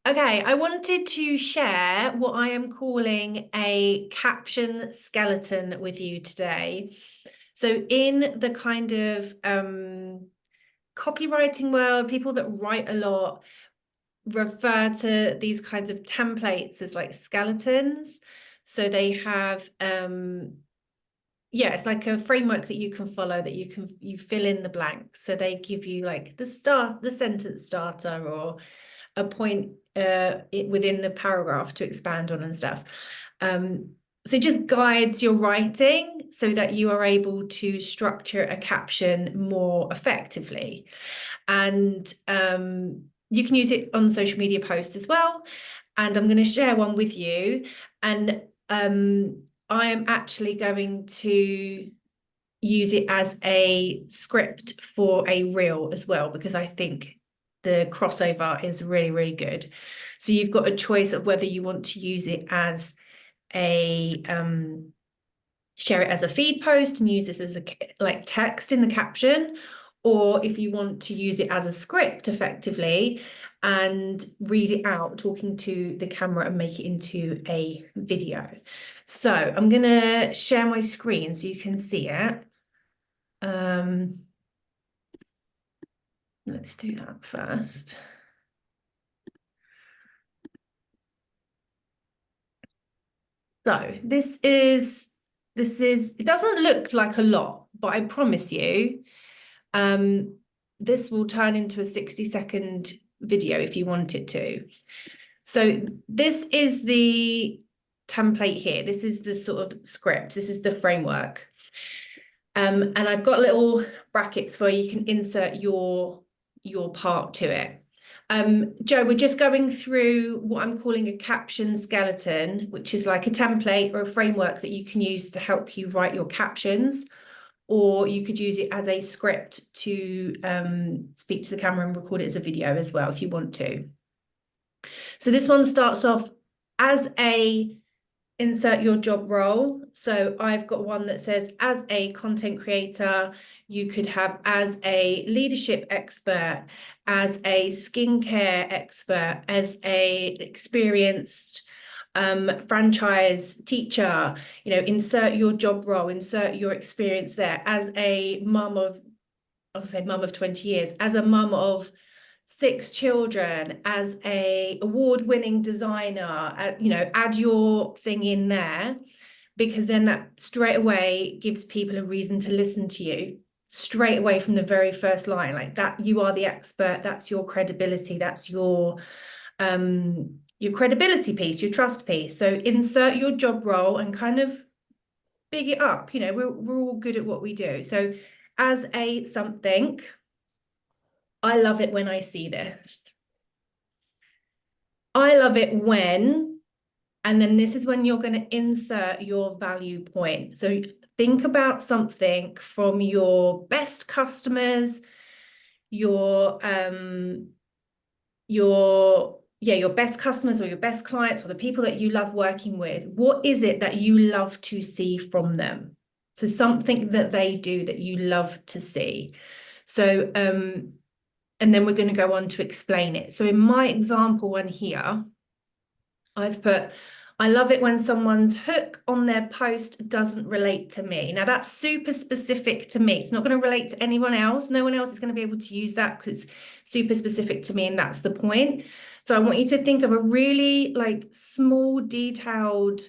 Okay, I wanted to share what I am calling a caption skeleton with you today. So, in the kind of copywriting world, people that write a lot refer to these kinds of templates as like skeletons. So they have yeah, it's like a framework that you can follow that you fill in the blanks. So they give you like the sentence starter or a point within the paragraph to expand on and stuff. So it just guides your writing so that you are able to structure a caption more effectively. And you can use it on social media posts as well. And I'm going to share one with you. And I am actually going to use it as a script for a reel as well, because I think the crossover is really, really good. So you've got a choice of whether you want to use it as a share it as a feed post and use this as a like text in the caption, or if you want to use it as a script effectively and read it out talking to the camera and make it into a video. So I'm going to share my screen so you can see it. Let's do that first. So it doesn't look like a lot, but I promise you, this will turn into a 60-second video if you want it to. So this is the template here. This is the sort of script. This is the framework. And I've got little brackets where you can insert your part to it. Joe, we're just going through what I'm calling a caption skeleton, which is like a template or a framework that you can use to help you write your captions, or you could use it as a script to speak to the camera and record it as a video as well if you want to. So this one starts off as a insert your job role. So I've got one that says, as a content creator, you could have as a leadership expert, as a skincare expert, as a experienced franchise teacher, insert your job role, insert your experience there. As a mum of, I'll say mum of 20 years, as a mum of 6 children, as a award-winning designer, add your thing in there, because then that straight away gives people a reason to listen to you straight away from the very first line. Like that, you are the expert, that's your credibility, that's your credibility piece, your trust piece. So insert your job role and kind of big it up. We're all good at what we do. So as a something, I love it when I see this. I love it when, and then this is when you're going to insert your value point. So think about something from your best customers, your best customers or your best clients or the people that you love working with. What is it that you love to see from them? So something that they do that you love to see. So and then we're going to go on to explain it. So in my example one here, I've put, I love it when someone's hook on their post doesn't relate to me. Now that's super specific to me. It's not going to relate to anyone else. No one else is going to be able to use that because it's super specific to me, and that's the point. So I want you to think of a really like small, detailed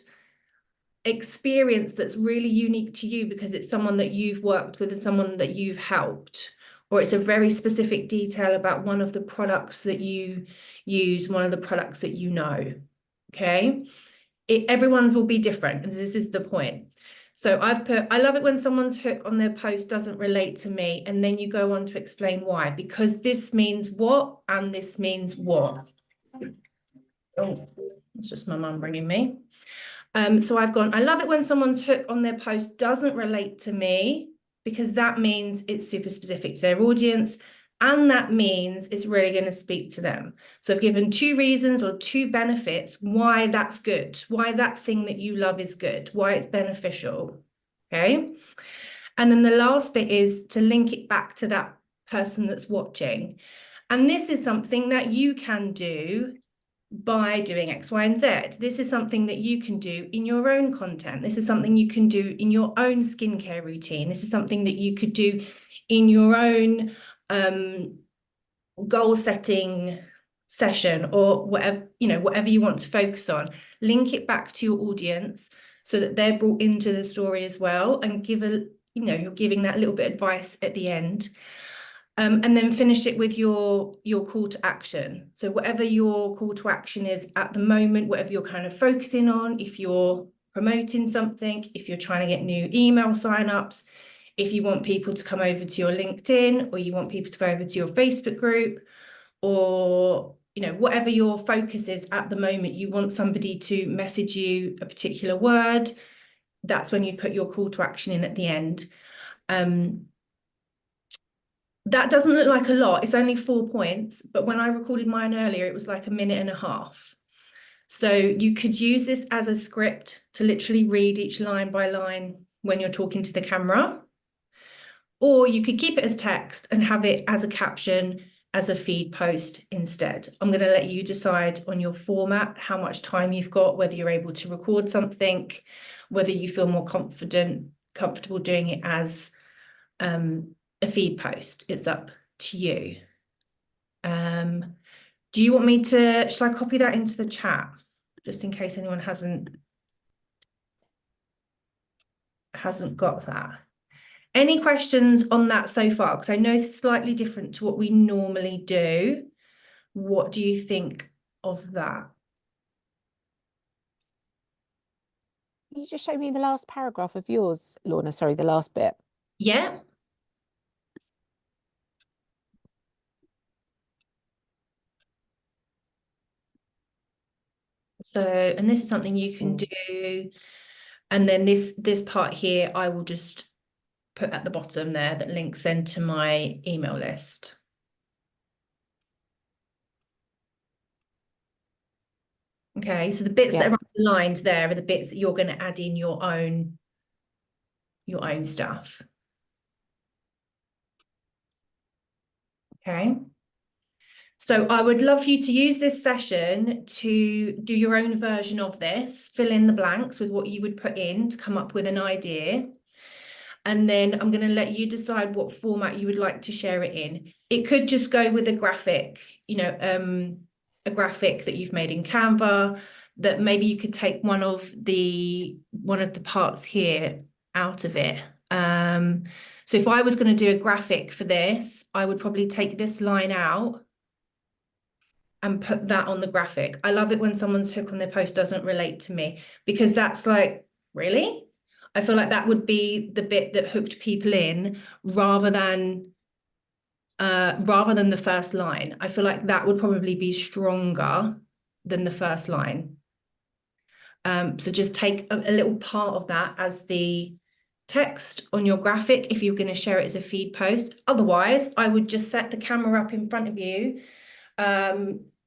experience that's really unique to you because it's someone that you've worked with and someone that you've helped, or it's a very specific detail about one of the products that you use, one of the products that you know. Okay, everyone's will be different, and this is the point. So I've put, I love it when someone's hook on their post doesn't relate to me, and then you go on to explain why, because this means what and this means what. Oh, it's just my mum ringing me. So I've gone, I love it when someone's hook on their post doesn't relate to me, because that means it's super specific to their audience. And that means it's really going to speak to them. So I've given 2 reasons or 2 benefits why that's good, why that thing that you love is good, why it's beneficial. Okay. And then the last bit is to link it back to that person that's watching. And this is something that you can do by doing X, Y, and Z. This is something that you can do in your own content. This is something you can do in your own skincare routine. This is something that you could do in your own goal setting session, or whatever, whatever you want to focus on. Link it back to your audience so that they're brought into the story as well, and you're giving that little bit of advice at the end. And then finish it with your call to action. So whatever your call to action is at the moment, whatever you're kind of focusing on, if you're promoting something, if you're trying to get new email signups, if you want people to come over to your LinkedIn, or you want people to go over to your Facebook group, or whatever your focus is at the moment, you want somebody to message you a particular word, that's when you put your call to action in at the end. That doesn't look like a lot. It's only 4 points, but when I recorded mine earlier, it was like 1.5 minutes. So you could use this as a script to literally read each line by line when you're talking to the camera. Or you could keep it as text and have it as a caption, as a feed post instead. I'm going to let you decide on your format, how much time you've got, whether you're able to record something, whether you feel more comfortable doing it as a feed post. It's up to you. Do you want me to, shall I copy that into the chat, just in case anyone hasn't got that? Any questions on that so far? Because I know it's slightly different to what we normally do. What do you think of that? Can you just show me the last paragraph of yours, Lorna? Sorry, the last bit. Yeah. So, and this is something you can do. And then this part here, I will just put at the bottom there, that links then to my email list. Okay, so the bits that are underlined there are the bits that you're going to add in your own stuff. Okay. So I would love you to use this session to do your own version of this, fill in the blanks with what you would put in to come up with an idea. And then I'm going to let you decide what format you would like to share it in. It could just go with a graphic, a graphic that you've made in Canva, that maybe you could take one of the parts here out of it. So if I was going to do a graphic for this, I would probably take this line out and put that on the graphic. I love it when someone's hook on their post doesn't relate to me, because that's like, really? I feel like that would be the bit that hooked people in, rather than the first line. I feel like that would probably be stronger than the first line. So just take a little part of that as the text on your graphic if you're going to share it as a feed post. Otherwise, I would just set the camera up in front of you,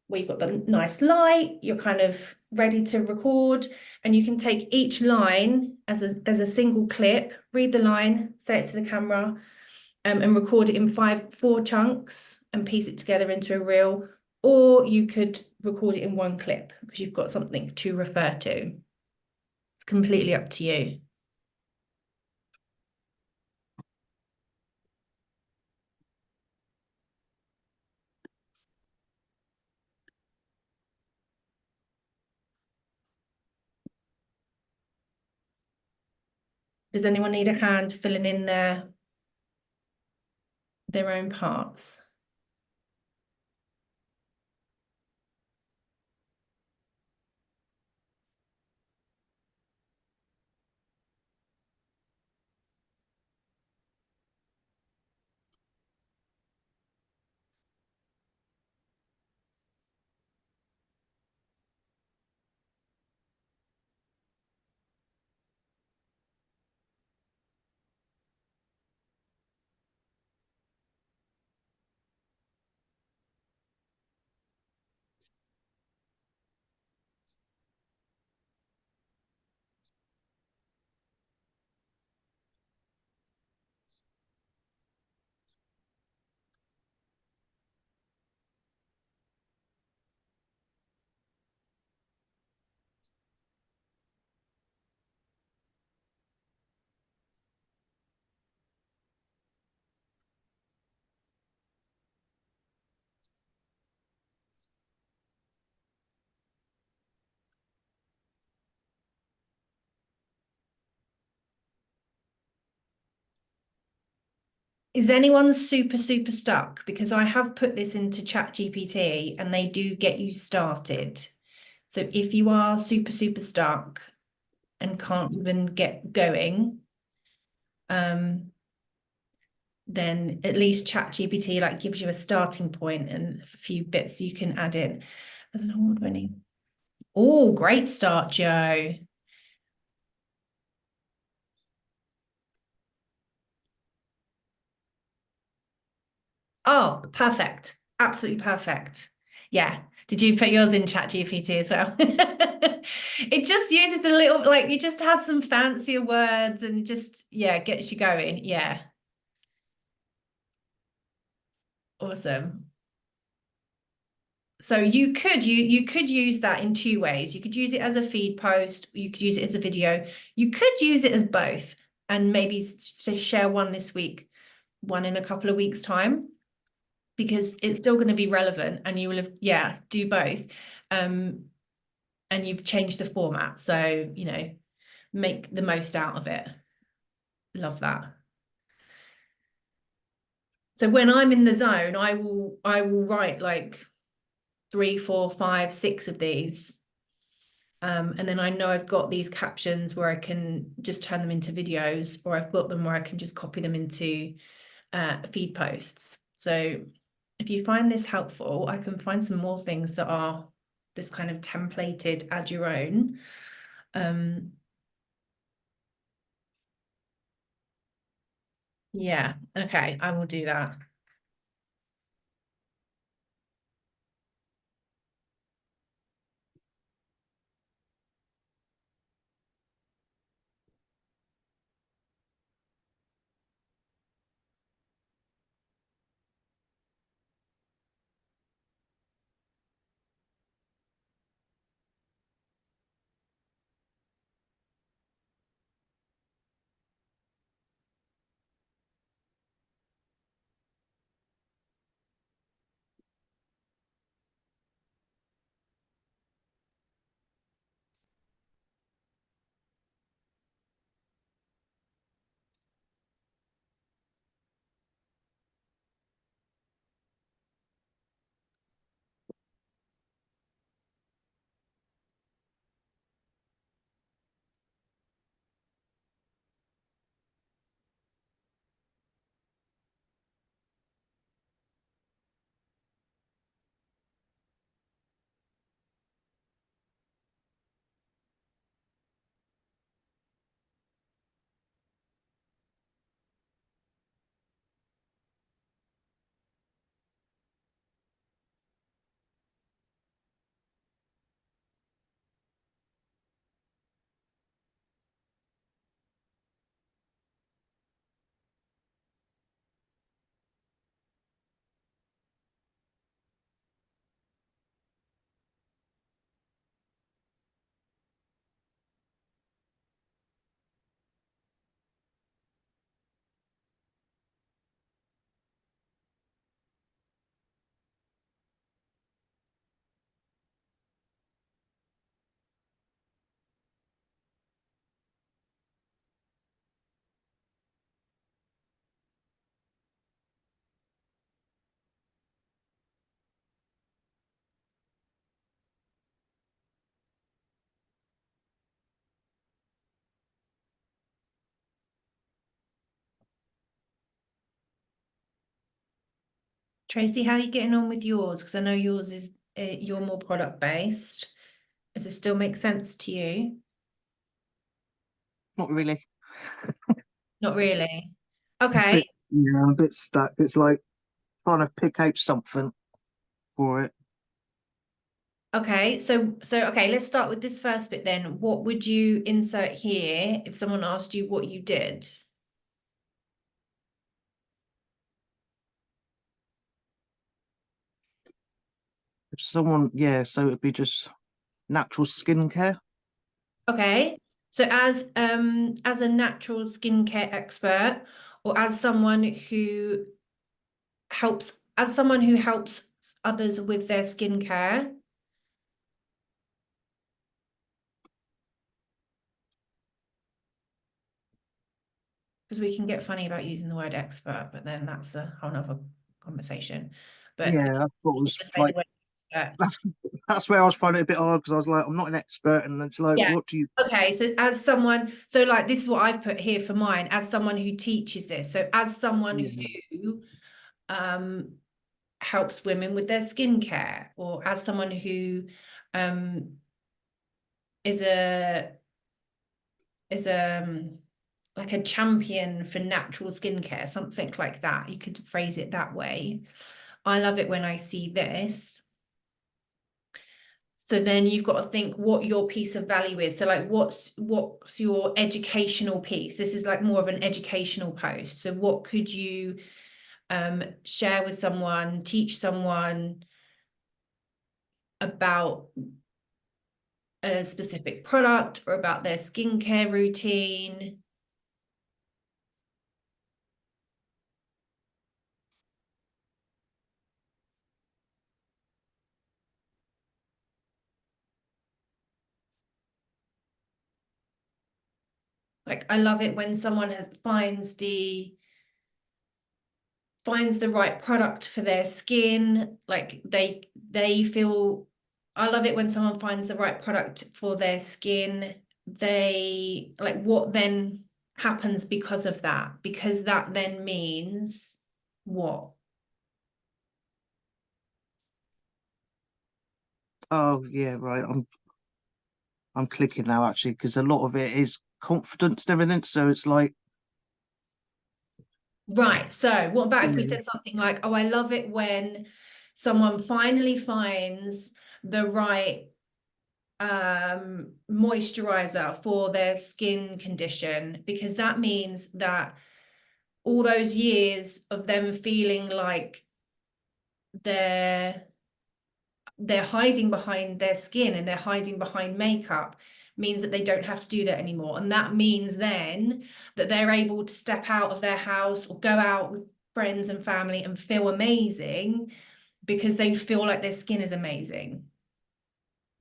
where you've got the nice light, you're kind of ready to record, and you can take each line as a single clip, read the line, say it to the camera, and record it in 4 chunks and piece it together into a reel. Or you could record it in 1 clip because you've got something to refer to. It's completely up to you. Does anyone need a hand filling in their own parts? Is anyone super, super stuck? Because I have put this into ChatGPT and they do get you started. So if you are super, super stuck and can't even get going, then at least ChatGPT like gives you a starting point and a few bits you can add in as an award-winning. Oh, great start, Joe. Oh, perfect. Absolutely perfect. Yeah. Did you put yours in ChatGPT as well? It just uses a little, like you just had some fancier words and just, yeah, gets you going. Yeah. Awesome. So you could use that in two ways. You could use it as a feed post, you could use it as a video. You could use it as both and maybe share one this week, one in a couple of weeks' time, because it's still going to be relevant and you will have, yeah, do both. And you've changed the format. So, you know, make the most out of it. Love that. So when I'm in the zone, I will write like 3, 4, 5, 6 of these. And then I know I've got these captions where I can just turn them into videos, or I've got them where I can just copy them into feed posts. So if you find this helpful, I can find some more things that are this kind of templated, add your own. Yeah, okay, I will do that. Tracy, how are you getting on with yours? Because I know yours is you're more product based. Does it still make sense to you? Not really. Not really. A Okay. bit, yeah, I'm a bit stuck. It's like trying to pick out something for it. Okay. So okay, let's start with this first bit then. What would you insert here if someone asked you what you did? If someone, yeah, so it'd be just natural skincare. Okay. So as a natural skincare expert, or as someone who helps others with their skincare. because we can get funny about using the word expert, but then that's a whole nother conversation. But Yeah, that's what was just say like. the word expert. That's where I was finding it a bit hard, because I was like, I'm not an expert, and it's like, Yeah. what do you? Okay, so as someone, so like this is what I've put here for mine, as someone who teaches this. So as someone Yeah. who helps women with their skincare, or as someone who is a like a champion for natural skincare, something like that. You could phrase it that way. I love it when I see this. So then you've got to think what your piece of value is. So like what's your educational piece? This is like more of an educational post. So what could you share with someone, teach someone about a specific product or about their skincare routine? Like I love it when someone finds the right product for their skin. Like they feel, I love it when someone finds the right product for their skin. They like, what then happens because of that? Because that then means what? Oh yeah, right. I'm clicking now, actually, because a lot of it is confidence and everything. So it's like, Right. So what about if we yeah, said something like, oh, I love it when someone finally finds the right moisturizer for their skin condition, because that means that all those years of them feeling like they're hiding behind their skin and they're hiding behind makeup means that they don't have to do that anymore. And that means then that they're able to step out of their house or go out with friends and family and feel amazing because they feel like their skin is amazing.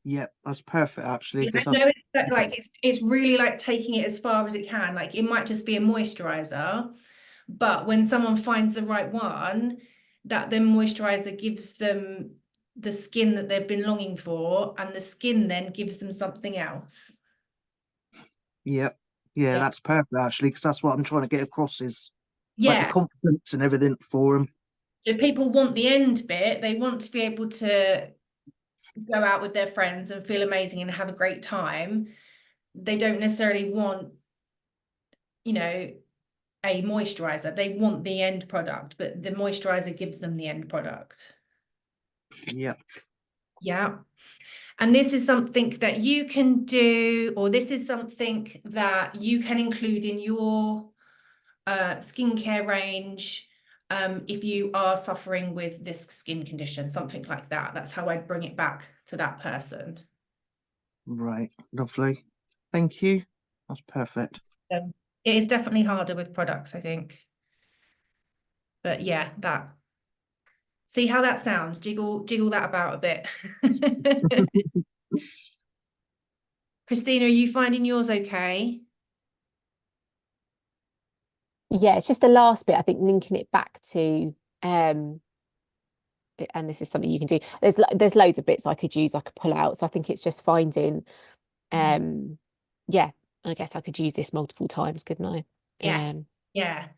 yeah, that's perfect, actually, Yeah, because I that's, know like it's really like taking it as far as it can. Like it might just be a moisturizer, but when someone finds the right one, that the moisturizer gives them the skin that they've been longing for, and the skin then gives them something else. yeah, yeah, Yeah. that's perfect, actually, because that's what I'm trying to get across, is like the Yeah. confidence and everything for them. So people want the end bit. They want to be able to go out with their friends and feel amazing and have a great time. They don't necessarily want, you know, a moisturizer. They want the end product, but the moisturizer gives them the end product. Yeah, Yeah. And this is something that you can do, or this is something that you can include in your skincare range if you are suffering with this skin condition, something like that. That's how I'd bring it back to that person. right, lovely. Thank you. That's perfect. It is definitely harder with products, I think. But yeah, that. See how that sounds? Jiggle that about a bit. Christina, are you finding yours okay? Yeah, it's just the last bit, I think, linking it back to and this is something you can do. There's loads of bits I could use, I could pull out. So I think it's just finding yeah, I guess I could use this multiple times, couldn't I? Yes. Yeah.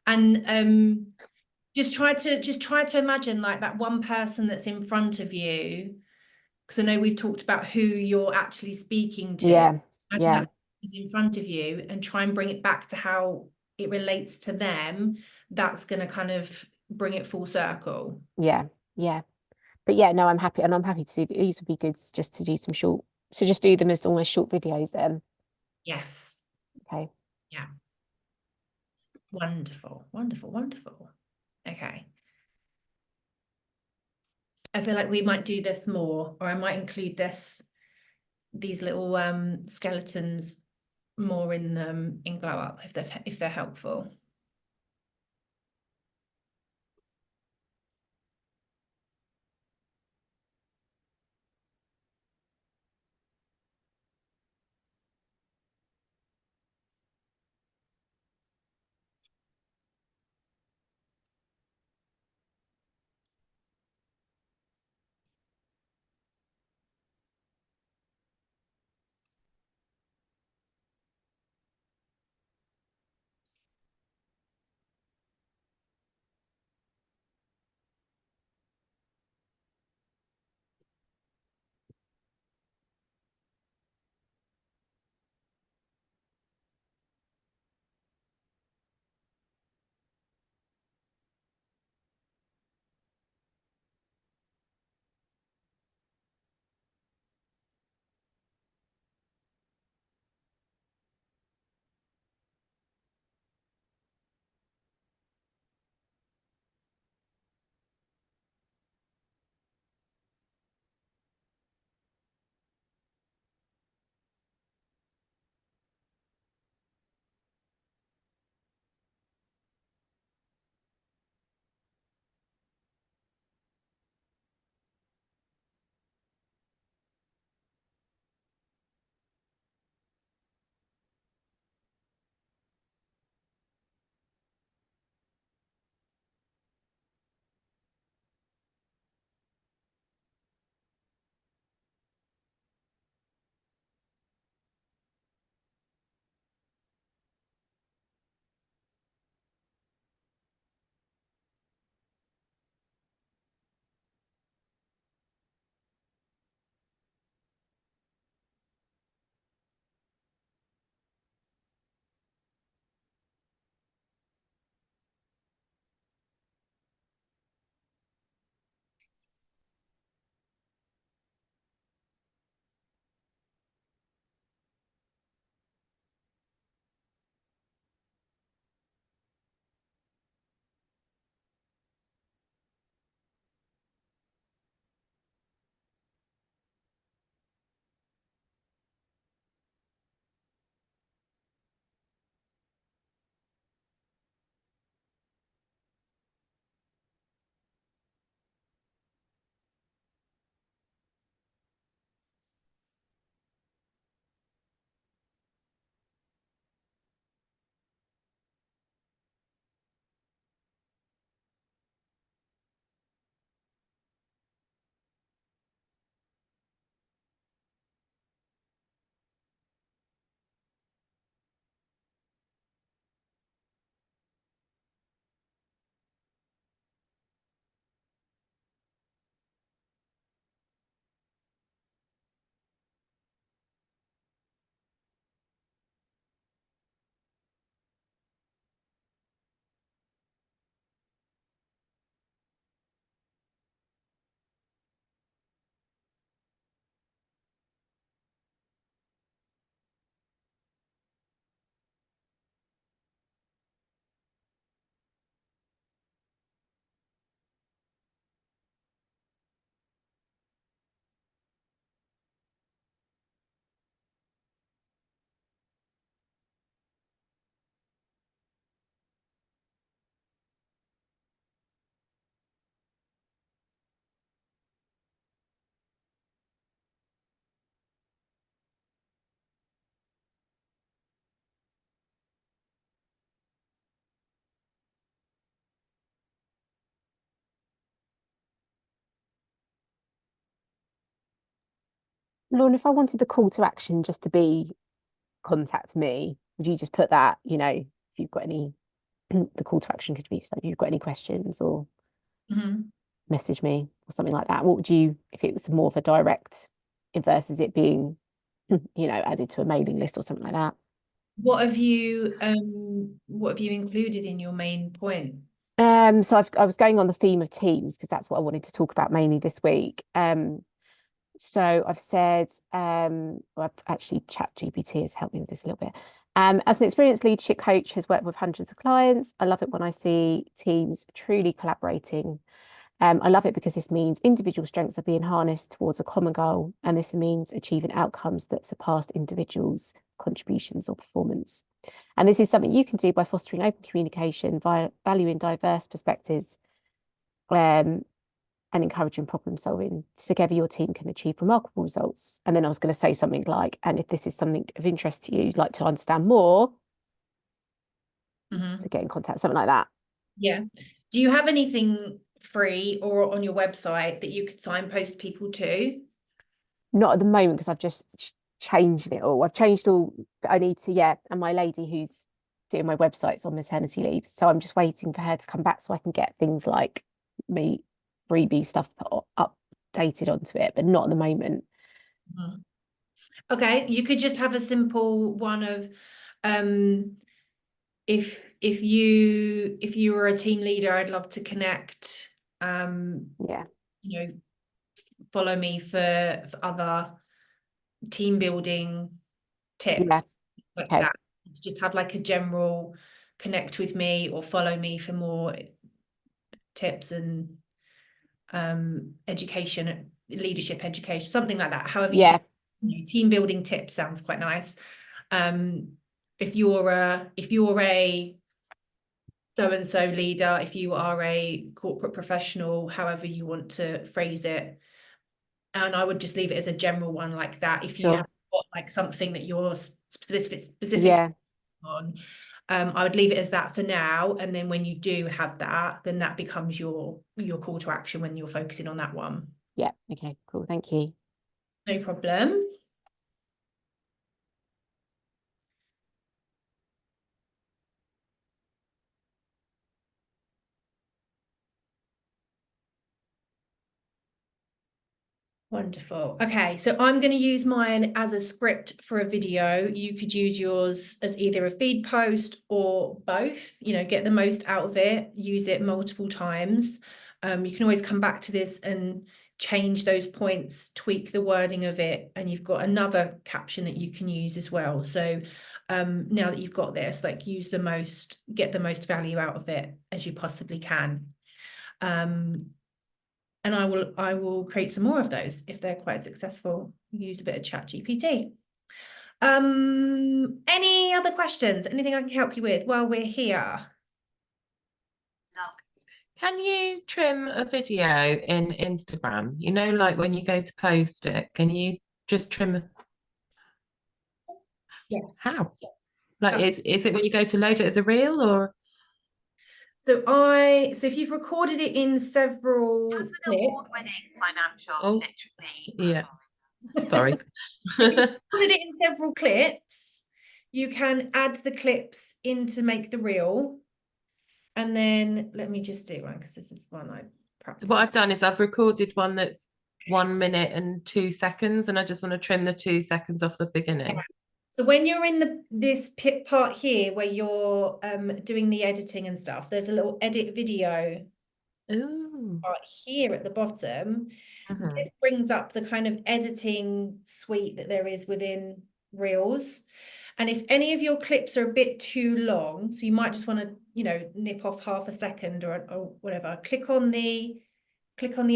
And just try to imagine like that one person that's in front of you, because I know we've talked about who you're actually speaking to. Yeah, Imagine yeah, that is in front of you and try and bring it back to how it relates to them. That's going to kind of bring it full circle. yeah, yeah. But yeah, no, I'm happy, and I'm happy to see these would be good just to do some short, so just do them as almost short videos then. Yes. Okay. Yeah. Wonderful. Wonderful. Wonderful. Okay. I feel like we might do this more, or I might include these little skeletons more in Glow Up if they're helpful. Lauren, if I wanted the call to action just to be contact me, would you just put that, you know, if you've got any, the call to action could be, so if you've got any questions or Mhm. message me or something like that. What would you, if it was more of a direct versus it being, you know, added to a mailing list or something like that? What have you included in your main point? So I was going on the theme of teams because that's what I wanted to talk about mainly this week. So I've said, well, I've actually ChatGPT has helped me with this a little bit. As an experienced leadership coach has worked with hundreds of clients. I love it when I see teams truly collaborating. I love it because this means individual strengths are being harnessed towards a common goal, and this means achieving outcomes that surpass individuals' contributions or performance. And this is something you can do by fostering open communication, valuing diverse perspectives, and encouraging problem solving. Together, your team can achieve remarkable results. And then I was going to say something like, and if this is something of interest to you, you'd like to understand more, to get in contact, something like that. Yeah. Do you have anything free or on your website that you could signpost people to? Not at the moment because I've just changed it all. I've changed all I need to, yeah. And my lady who's doing my website's on maternity leave. So I'm just waiting for her to come back so I can get things like me freebie stuff updated onto it, but not at the moment. Okay, you could just have a simple one of if you were a team leader, I'd love to connect. Yeah. You know, follow me for other team building tips, Yeah. like Okay. that. Just have like a general connect with me or follow me for more tips and education, leadership education, something like that. However Yeah. team building tips sounds quite nice. If you're a so-and-so leader, if you are a corporate professional, however you want to phrase it, and I would just leave it as a general one like that. If you Sure. have got like something that you're specific Yeah. on, I would leave it as that for now, and then when you do have that, then that becomes your call to action when you're focusing on that one. Yeah. Okay, cool. Thank you. No problem. Wonderful. Okay, so I'm going to use mine as a script for a video. You could use yours as either a feed post or both, you know, get the most out of it, use it multiple times. You can always come back to this and change those points, tweak the wording of it, and you've got another caption that you can use as well. So now that you've got this, like get the most value out of it as you possibly can. And I will create some more of those if they're quite successful. Use a bit of ChatGPT. Any other questions? Anything I can help you with while we're here? Can you trim a video in Instagram? You know, like when you go to post it, can you just trim? Yes. How? Like, is it when you go to load it as a reel or? So if you've recorded it in several As an clips, award-winning financial literacy. Yeah. Sorry. recorded it in several clips, you can add the clips in to make the reel. And then let me just do one because this is one I practiced. What I've done is I've recorded one that's 1 minute and 2 seconds, and I just want to trim the 2 seconds off the beginning. So when you're in this part here where you're doing the editing and stuff, there's a little edit video Ooh. part here at the bottom. Mhm. This brings up the kind of editing suite that there is within Reels. And if any of your clips are a bit too long, so you might just want to, you know, nip off half a second or whatever, click on the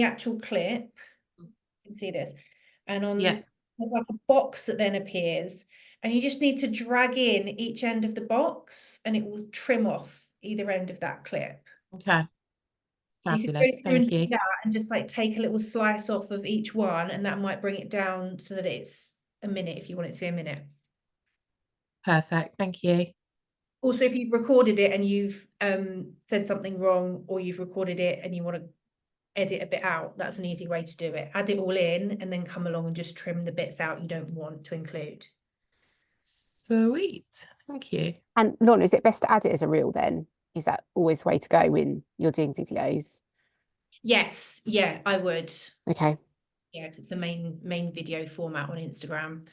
actual clip. You can see this. And on Yeah. there's like a box that then appears, and you just need to drag in each end of the box and it will trim off either end of that clip. Okay. So you can go Fabulous. through and Thank do you. that and just like take a little slice off of each one, and that might bring it down so that it's a minute if you want it to be a minute. Perfect. Thank you. Also, if you've recorded it and you've said something wrong, or you've recorded it and you want to edit a bit out. That's an easy way to do it. Add it all in and then come along and just trim the bits out you don't want to include. Sweet. Thank you. And Lorna, is it best to add it as a reel then? Is that always the way to go when you're doing videos? Yes, yeah, I would. Okay. Yeah, 'cause it's the main video format on Instagram.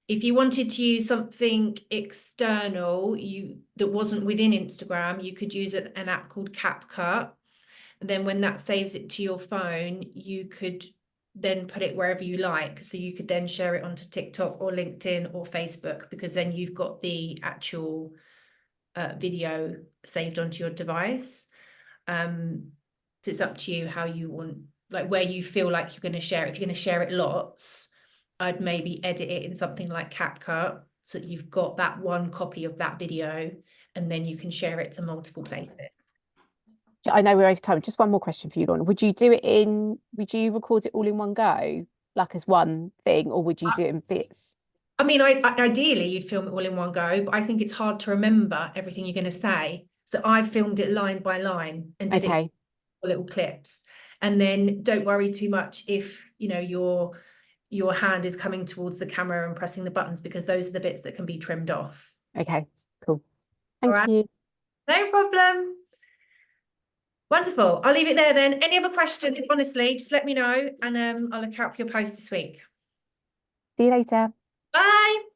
If you wanted to use something external that wasn't within Instagram, you could use an app called CapCut. And then when that saves it to your phone, you could then put it wherever you like. So you could then share it onto TikTok or LinkedIn or Facebook, because then you've got the actual video saved onto your device. So it's up to you how you want, like where you feel like you're going to share it. If you're going to share it lots, I'd maybe edit it in something like CapCut so that you've got that one copy of that video, and then you can share it to multiple places. I know we're over time. Just one more question for you, Lorna. Would you record it all in one go, like as one thing, or would you do it in bits? I mean, ideally you'd film it all in one go, but I think it's hard to remember everything you're going to say. So I filmed it line by line and did it little clips. And then don't worry too much if, you know, your hand is coming towards the camera and pressing the buttons, because those are the bits that can be trimmed off. Okay, cool. Thank you. No problem. Wonderful. I'll leave it there then. Any other questions, honestly, just let me know, and I'll look out for your post this week. See you later. Bye.